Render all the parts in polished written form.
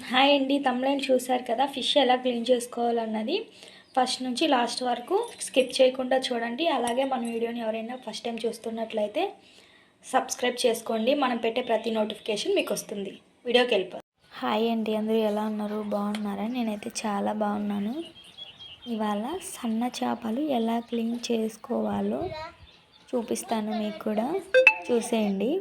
Hi అండి, తమ్ముళ్ళని చూసారు కదా. ఫిష్ ఎలా క్లీన్ చేసుకోవాలన్నది ఫస్ట్ నుంచి లాస్ట్ వరకు స్కిప్ చేయకుండా చూడండి. అలాగే మన వీడియోని ఎవరైనా ఫస్ట్ టైం చూస్తున్నట్లయితే సబ్స్క్రైబ్ చేసుకోండి. మనం పెట్టే ప్రతి నోటిఫికేషన్ మీకు వస్తుంది. వీడియోకి వెళ్ళిపో. హాయ్ అండి, అందరూ ఎలా ఉన్నారు? బాగున్నారా? నేనైతే చాలా బాగున్నాను. ఇవాళ సన్న చేపలు ఎలా క్లీన్ చేసుకోవాలో చూపిస్తాను, మీకు కూడా చూసేయండి.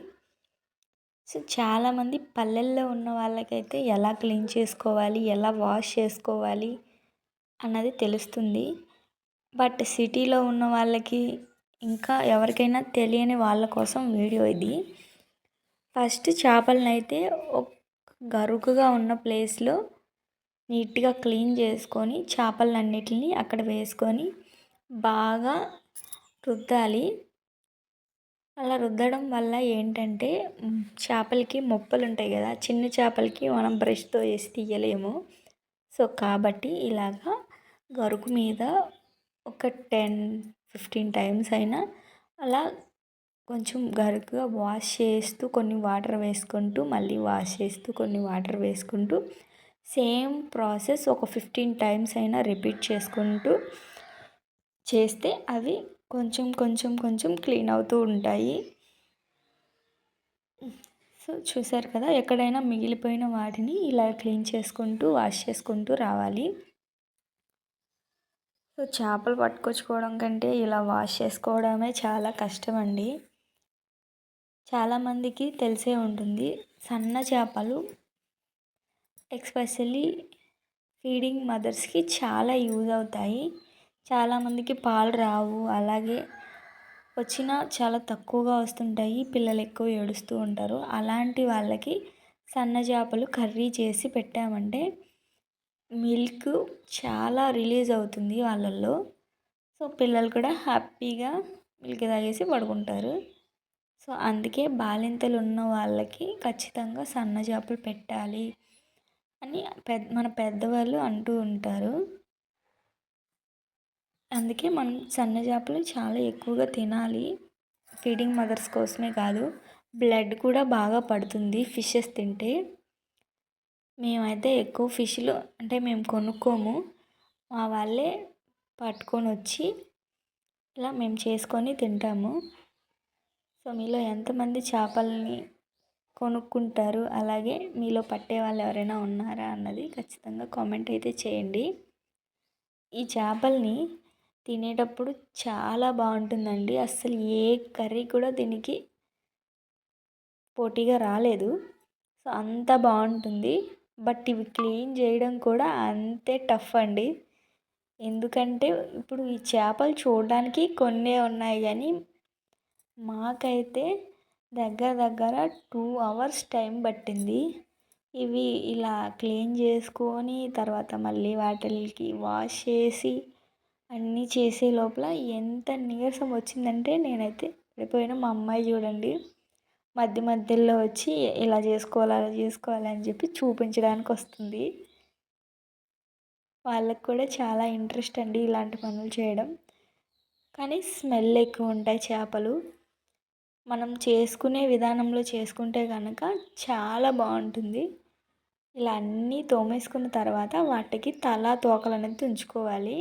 సో చాలామంది పల్లెల్లో ఉన్న వాళ్ళకైతే ఎలా క్లీన్ చేసుకోవాలి, ఎలా వాష్ చేసుకోవాలి అన్నది తెలుస్తుంది. బట్ సిటీలో ఉన్న వాళ్ళకి ఇంకా ఎవరికైనా తెలియని వాళ్ళ కోసం వీడియో ఇది. ఫస్ట్ చేపలను అయితే ఒక గరుకుగా ఉన్న ప్లేస్లో నీట్గా క్లీన్ చేసుకొని చేపలన్నిటిని అక్కడ వేసుకొని బాగా రుద్దాలి. అలా రుద్దడం వల్ల ఏంటంటే చేపలకి మొప్పలు ఉంటాయి కదా, చిన్న చేపలకి మనం బ్రష్తో వేసి తీయలేము. సో కాబట్టి ఇలాగా గరుకు మీద ఒక 10-15 టైమ్స్ అయినా అలా కొంచెం గరుకుగా వాష్ చేస్తూ కొన్ని వాటర్ వేసుకుంటూ మళ్ళీ వాష్ చేస్తూ కొన్ని వాటర్ వేసుకుంటూ సేమ్ ప్రాసెస్ ఒక 15 టైమ్స్ అయినా రిపీట్ చేసుకుంటూ చేస్తే అవి కొంచెం కొంచెం కొంచెం క్లీన్ అవుతూ ఉంటాయి. సో చూసారు కదా, ఎక్కడైనా మిగిలిపోయిన వాటిని ఇలా క్లీన్ చేసుకుంటూ వాష్ చేసుకుంటూ రావాలి. సో చేపలు పట్టుకొచ్చుకోవడం కంటే ఇలా వాష్ చేసుకోవడమే చాలా కష్టం అండి. చాలామందికి తెలిసే ఉంటుంది. సన్న చేపలు ఎస్పెషల్లీ ఫీడింగ్ మదర్స్కి చాలా యూజ్ అవుతాయి. చాలామందికి పాలు రావు, అలాగే వచ్చినా చాలా తక్కువగా వస్తుంటాయి. పిల్లలు ఎక్కువ ఏడుస్తూ ఉంటారు. అలాంటి వాళ్ళకి సన్న చేపలు కర్రీ చేసి పెట్టామంటే మిల్క్ చాలా రిలీజ్ అవుతుంది వాళ్ళల్లో. సో పిల్లలు కూడా హ్యాపీగా మిల్క్ తాగేసి పడుకుంటారు. సో అందుకే బాలింతలు ఉన్న వాళ్ళకి ఖచ్చితంగా సన్న చేపలు పెట్టాలి అని మన పెద్దవాళ్ళు అంటూ ఉంటారు. అందుకే మనం సన్న చేపలు చాలా ఎక్కువగా తినాలి. ఫీడింగ్ మదర్స్ కోసమే కాదు, బ్లడ్ కూడా బాగా పడుతుంది ఫిషెస్ తింటే. మేమైతే ఎక్కువ ఫిష్లు అంటే మేము కొనుక్కోము, మా వాళ్ళే పట్టుకొని వచ్చి ఇలా మేము చేసుకొని తింటాము. సో మీలో ఎంతమంది చేపల్ని కొనుక్కుంటారు, అలాగే మీలో పట్టే వాళ్ళు ఎవరైనా ఉన్నారా అన్నది ఖచ్చితంగా కామెంట్ అయితే చేయండి. ఈ చేపల్ని తినేటప్పుడు చాలా బాగుంటుందండి. అస్సలు ఏ కర్రీ కూడా దీనికి పోటీగా రాలేదు. సో అంత బాగుంటుంది. బట్ ఇవి క్లీన్ చేయడం కూడా అంతే టఫ్ అండి. ఎందుకంటే ఇప్పుడు ఈ చేపలు చూడడానికి కొన్నే ఉన్నాయి, కానీ మాకైతే దగ్గర దగ్గర 2 hours టైం పట్టింది. ఇవి ఇలా క్లీన్ చేసుకొని తర్వాత మళ్ళీ వాటికి వాష్ చేసి అన్నీ చేసే లోపల ఎంత నీరసం వచ్చిందంటే నేనైతే పడిపోయిన. మా అమ్మాయి చూడండి మధ్య మధ్యలో వచ్చి ఇలా చేసుకోవాలి అలా చేసుకోవాలి అని చెప్పి చూపించడానికి వస్తుంది. వాళ్ళకు కూడా చాలా ఇంట్రెస్ట్ అండి ఇలాంటి పనులు చేయడం. కానీ స్మెల్ ఎక్కువ ఉంటాయి చేపలు. మనం చేసుకునే విధానంలో చేసుకుంటే కనుక చాలా బాగుంటుంది. ఇలా అన్నీ తోమేసుకున్న తర్వాత వాటికి తల తోకలు అనేది ఉంచుకోవాలి.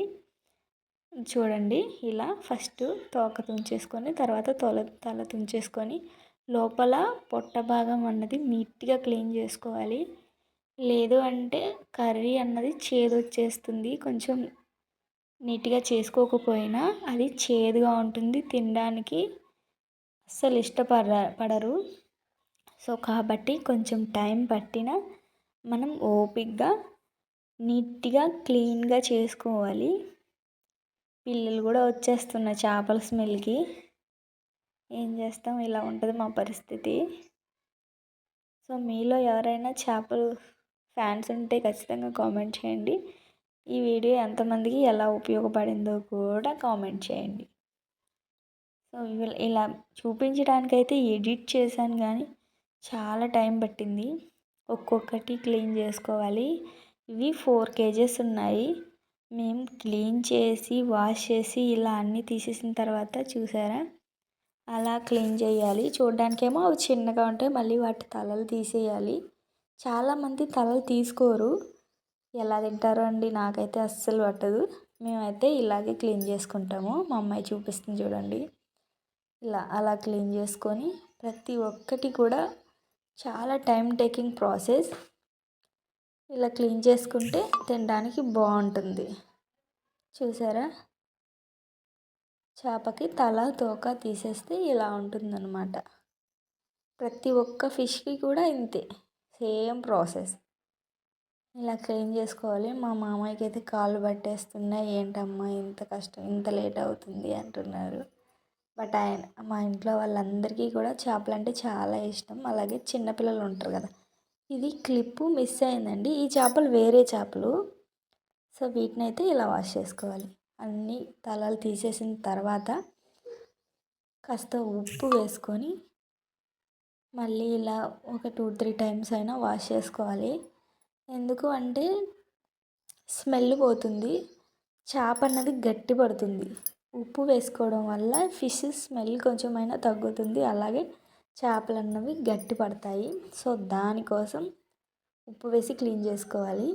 చూడండి, ఇలా ఫస్ట్ తోక తుంచేసుకొని తర్వాత తల తుంచేసుకొని లోపల పొట్ట భాగం అన్నది నీట్గా క్లీన్ చేసుకోవాలి. లేదు అంటే కర్రీ అన్నది చేదు వచ్చేస్తుంది. కొంచెం నీట్గా చేసుకోకపోయినా అది చేదుగా ఉంటుంది, తినడానికి అస్సలు పడరు. సో కాబట్టి కొంచెం టైం పట్టినా మనం ఓపికగా నీట్గా క్లీన్గా చేసుకోవాలి. పిల్లలు కూడా వచ్చేస్తున్నారు చేపల స్మెల్కి. ఏం చేస్తాం, ఇలా ఉంటుంది మా పరిస్థితి. సో మీలో ఎవరైనా చేపలు ఫ్యాన్స్ ఉంటే ఖచ్చితంగా కామెంట్ చేయండి. ఈ వీడియో ఎంతమందికి ఎలా ఉపయోగపడిందో కూడా కామెంట్ చేయండి. సో ఇలా చూపించడానికైతే ఎడిట్ చేశాను, కానీ చాలా టైం పట్టింది. ఒక్కొక్కటి క్లీన్ చేసుకోవాలి. ఇవి 4 kgs ఉన్నాయి. మేము క్లీన్ చేసి వాష్ చేసి ఇలా అన్నీ తీసేసిన తర్వాత చూసారా అలా క్లీన్ చేయాలి. చూడడానికేమో అవి చిన్నగా ఉంటాయి, మళ్ళీ వాటి తలలు తీసేయాలి. చాలామంది తలలు తీసుకోరు. ఎలా తింటారో అండి, నాకైతే అస్సలు పట్టదు. మేమైతే ఇలాగే క్లీన్ చేసుకుంటాము. మా అమ్మాయి చూపిస్తుంది చూడండి. అలా క్లీన్ చేసుకొని ప్రతి ఒక్కటి కూడా చాలా టైం టేకింగ్ ప్రాసెస్. ఇలా క్లీన్ చేసుకుంటే తినడానికి బాగుంటుంది. చూసారా, చేపకి తల తోక తీసేస్తే ఇలా ఉంటుందన్నమాట. ప్రతి ఒక్క ఫిష్కి కూడా ఇంతే, సేమ్ ప్రాసెస్. ఇలా క్లీన్ చేసుకోవాలి. మా మామయ్యకి అయితే కాళ్ళు పట్టేస్తున్నాయి. ఏంటమ్మా ఇంత కష్టం, ఇంత లేట్ అవుతుంది అంటున్నారు. బట్ మా ఇంట్లో వాళ్ళందరికీ కూడా చేపలు అంటే చాలా ఇష్టం. అలాగే చిన్నపిల్లలు ఉంటారు కదా. ఇది క్లిప్పు మిస్ అయిందండి. ఈ చేపలు వేరే చేపలు. సో వీటిని అయితే ఇలా వాష్ చేసుకోవాలి. అన్నీ తలలు తీసేసిన తర్వాత కాస్త ఉప్పు వేసుకొని మళ్ళీ ఇలా ఒక 2-3 టైమ్స్ అయినా వాష్ చేసుకోవాలి. ఎందుకు అంటే స్మెల్ పోతుంది, చేప అన్నది గట్టి పడుతుంది. ఉప్పు వేసుకోవడం వల్ల ఫిష్ స్మెల్ కొంచెమైనా తగ్గుతుంది. అలాగే చేపలు అన్నవి గట్టి పడతాయి. సో దానికోసం ఉప్పు వేసి క్లీన్ చేసుకోవాలి.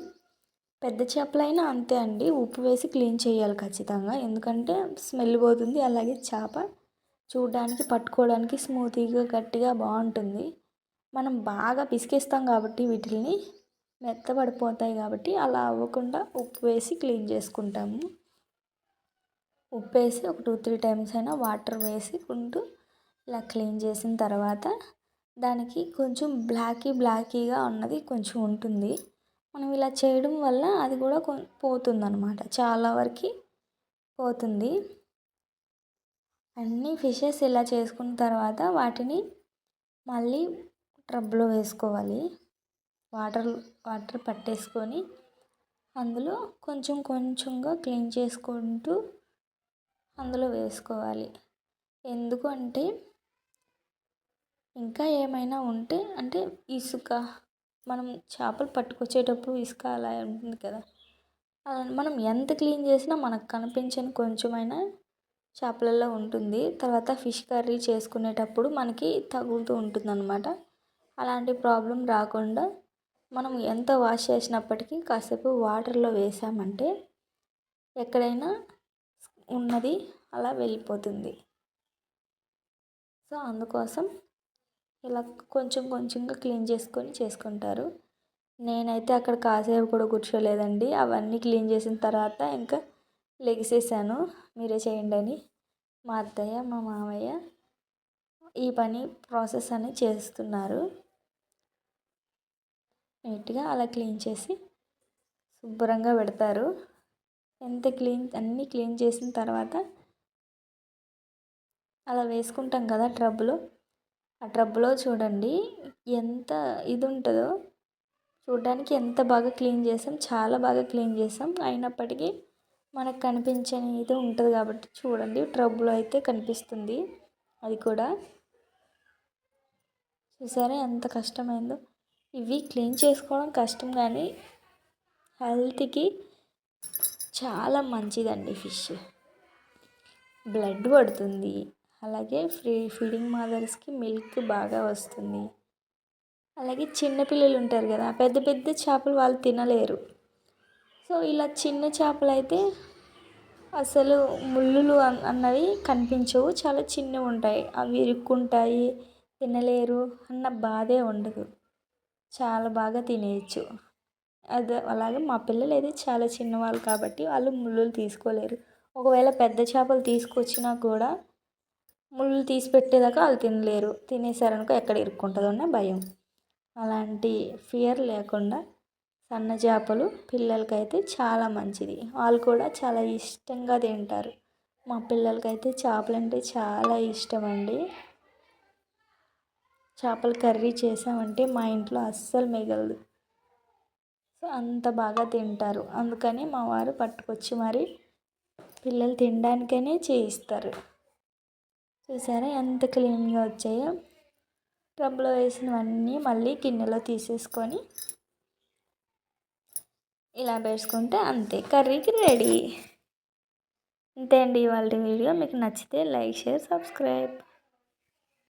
పెద్ద చేపలైనా అంతే అండి, ఉప్పు వేసి క్లీన్ చేయాలి ఖచ్చితంగా. ఎందుకంటే స్మెల్ పోతుంది. అలాగే చేప చూడడానికి పట్టుకోవడానికి స్మూతీగా గట్టిగా బాగుంటుంది. మనం బాగా పిసికేస్తాం కాబట్టి వీటిని మెత్తబడిపోతాయి కాబట్టి అలా అవ్వకుండా ఉప్పు వేసి క్లీన్ చేసుకుంటాము. ఉప్పు వేసి ఒక 2-3 టైమ్స్ అయినా వాటర్ వేసుకుంటూ ఇలా క్లీన్ చేసిన తర్వాత దానికి కొంచెం బ్లాకీగా ఉన్నది కొంచెం ఉంటుంది. మనం ఇలా చేయడం వల్ల అది కూడా పోతుంది అన్నమాట, చాలా వరకు పోతుంది. అన్ని ఫిషెస్ ఇలా చేసుకున్న తర్వాత వాటిని మళ్ళీ టబ్లో వేసుకోవాలి. వాటర్ పట్టేసుకొని అందులో కొంచెంగా క్లీన్ చేసుకుంటూ అందులో వేసుకోవాలి. ఎందుకు అంటే ఇంకా ఏమైనా ఉంటే, అంటే ఇసుక, మనం చేపలు పట్టుకొచ్చేటప్పుడు ఇసుక అలా ఉంటుంది కదా, మనం ఎంత క్లీన్ చేసినా మనకు కనిపించని కొంచెమైనా చేపలలో ఉంటుంది. తర్వాత ఫిష్ కర్రీ చేసుకునేటప్పుడు మనకి తగులుతూ ఉంటుంది అన్నమాట. అలాంటి ప్రాబ్లం రాకుండా మనం ఎంత వాష్ చేసినప్పటికీ కాసేపు వాటర్లో వేసామంటే ఎక్కడైనా ఉన్నది అలా వెళ్ళిపోతుంది. సో అందుకోసం ఇలా కొంచెంగా క్లీన్ చేసుకుంటారు. నేనైతే అక్కడ కాసేపు కూడా కూర్చోలేదండి. అవన్నీ క్లీన్ చేసిన తర్వాత ఇంకా లెగిసేసాను, మీరే చేయండి అని. మా అత్తయ్య మా మామయ్య ఈ ప్రాసెస్ అని చేస్తున్నారు. నీట్గా అలా క్లీన్ చేసి శుభ్రంగా పెడతారు. అన్నీ క్లీన్ చేసిన తర్వాత అలా వేసుకుంటాం కదా టబ్లో. ఆ టబ్లో చూడండి ఎంత ఇది ఉంటుందో. చూడడానికి ఎంత బాగా క్లీన్ చేసాం, చాలా బాగా క్లీన్ చేసాం. అయినప్పటికీ మనకు కనిపించని ఇది ఉంటుంది కాబట్టి చూడండి, టబ్లో అయితే కనిపిస్తుంది. అది కూడా చూసారా ఎంత కష్టమైందో. ఇవి క్లీన్ చేసుకోవడం కష్టం కానీ హెల్త్కి చాలా మంచిదండి. ఫిష్ బ్లడ్ పడుతుంది. అలాగే ఫీడింగ్ మదర్స్కి మిల్క్ బాగా వస్తుంది. అలాగే చిన్నపిల్లలు ఉంటారు కదా, పెద్ద చేపలు వాళ్ళు తినలేరు. సో ఇలా చిన్న చేపలు అయితే అసలు ముళ్ళులు అన్నవి కనిపించవు, చాలా చిన్నవి ఉంటాయి. అవి ఇరుక్కుంటాయి, తినలేరు అన్న బాధే ఉండదు, చాలా బాగా తినేయచ్చు. అలాగే మా పిల్లలు అయితే చాలా చిన్నవాళ్ళు కాబట్టి వాళ్ళు ముళ్ళులు తీసుకోలేరు. ఒకవేళ పెద్ద చేపలు తీసుకొచ్చినా కూడా ముళ్ళు తీసి పెట్టేదాకా వాళ్ళు తినలేరు. తినేసారనుకో ఎక్కడ ఇరుక్కుంటుందో అన్న భయం. అలాంటి ఫియర్ లేకుండా సన్న చేపలు పిల్లలకైతే చాలా మంచిది. వాళ్ళు కూడా చాలా ఇష్టంగా తింటారు. మా పిల్లలకైతే చేపలంటే చాలా ఇష్టం అండి. చేపల కర్రీ చేసామంటే మా ఇంట్లో అస్సలు మిగలదు. సో అంత బాగా తింటారు. అందుకని మా వారు పట్టుకొచ్చి మరి పిల్లలు తినడానికనే చేయిస్తారు. చూసారా ఎంత క్లీన్గా వచ్చాయో. టబ్లో వేసినవన్నీ మళ్ళీ గిన్నెలో తీసేసుకొని ఇలా వేసుకుంటే అంతే, కర్రీకి రెడీ. అంతే అండి ఇవాళ వీడియో. మీకు నచ్చితే లైక్, షేర్, సబ్స్క్రైబ్.